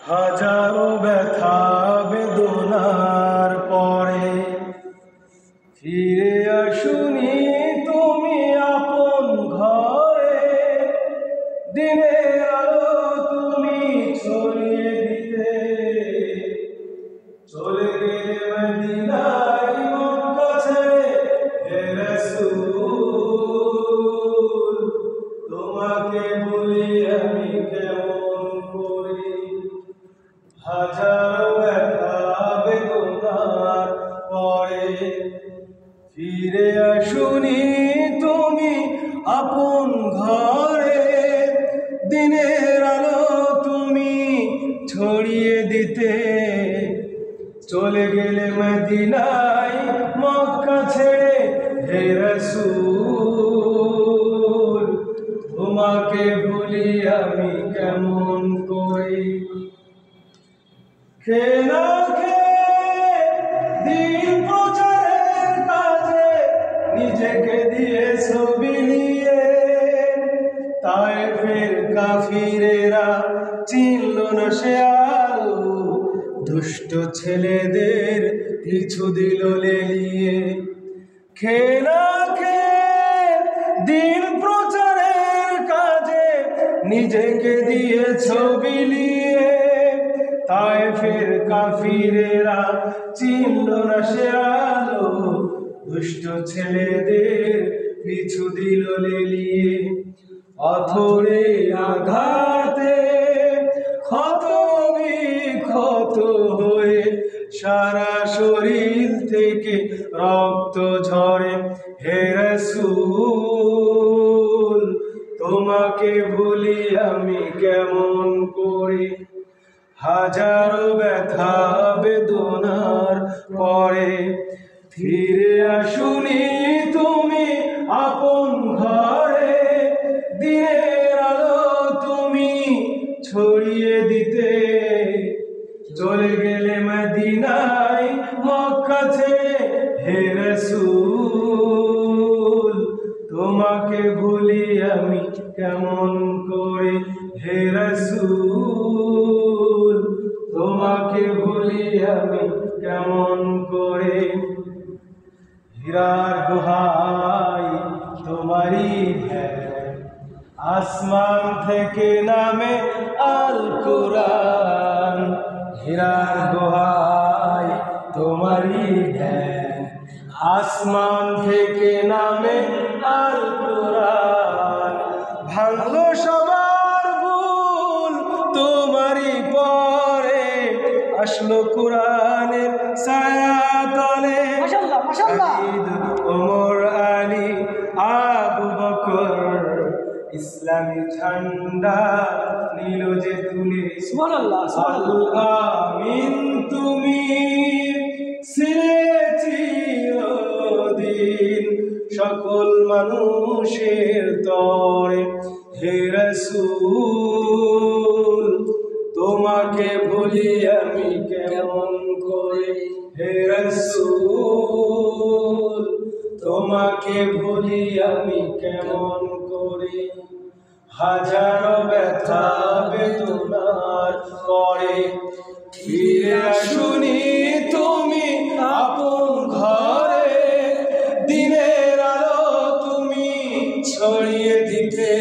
হাজারো ব্যথা বেদনার পরে ফিরে আসুনি তুমি আপন ঘরে। দিনের আলো তুমি ছড়িয়ে দিতে চলে গেলে মদিনায় মক্কা ছেড়ে। হে রাসূল তোমাকে বলি আমি কেমন করি। হাজারো ব্যথা বেদনার পরে ফিরে আসুনি তুমি আপন ঘরে। দিনের আলো তুমি ছড়িয়ে দিতে চলে গেলে মদিনায় মক্কা ছেড়ে। হে রাসূল তোমাকে ভুলি আমি কেমন করি। খেলা দিন প্রচারের কাজে নিজেকে দিয়েছো বিলিয়ে। তায়েফের কাফিরেরা চিনল না সে আলো, দুষ্ট ছেলেদের পিছু দিল লেলিয়ে। খেলা দিন প্রচারের কাজে নিজেকে দিয়েছো বিলিয়ে। তায়েফের কাফিরেরা চিনল না সে আলো, দুষ্ট ছেলেদের পিছু দিল লেলিয়ে। পাথরে আঘাতে ক্ষত বিক্ষত হয়ে সারা শরীর থেকে রক্ত ঝরে। হে রাসূল তোমাকে ভুলি আমি কেমন করি। হাজারো ব্যথা বেদনার পরে ফিরে আসুনি তুমি আপন ঘরে। দিনের আলো তুমি ছড়িয়ে দিতে চলে গেলে মদিনায় মক্কা ছেড়ে। হে রাসূল তোমাকে ভুলি আমি কেমন করি। হে রাসূল তোমাকে ভুলি আমি কেমন করে। হীরার গুহায় তোমারই ধ্যান, আসমান থেকে নামে আল কুরআন। হীরার গুহায় তোমারই ধ্যান, আসমান থেকে নামে আল কুরআন। ভাঙলো সবার ভুল তোমারই পরে, আসলো কুরআনের ছায়া তলে। শহীদ ওমর আলী আবু বকর ইসলামী ঝান্ডা নীল যে তুলে। সুবহানাল্লাহ আমিন তুমি ছিলে চিরদিন সকল মানুষের তরে। হে রাসূল তোমাকে ভুলি আমি কেমন করে। হে রাসূল তোমাকে ভুলি আমি কেমন করে। হাজারো ব্যথা বেদনার পরে ফিরে আসুনি তুমি আপন ঘরে। দিনের আলো তুমি ছড়িয়ে দিতে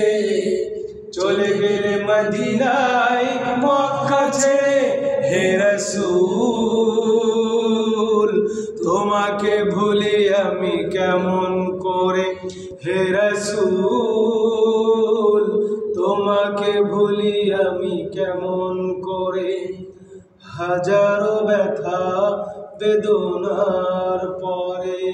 চলে গেলে মদিনায় মক্কা ছেড়ে। হে রাসূল তোমাকে ভুলি আমি কেমন করে। হে রাসূল তোমাকে ভুলি আমি কেমন করে। হাজারো ব্যথা বেদনার পরে।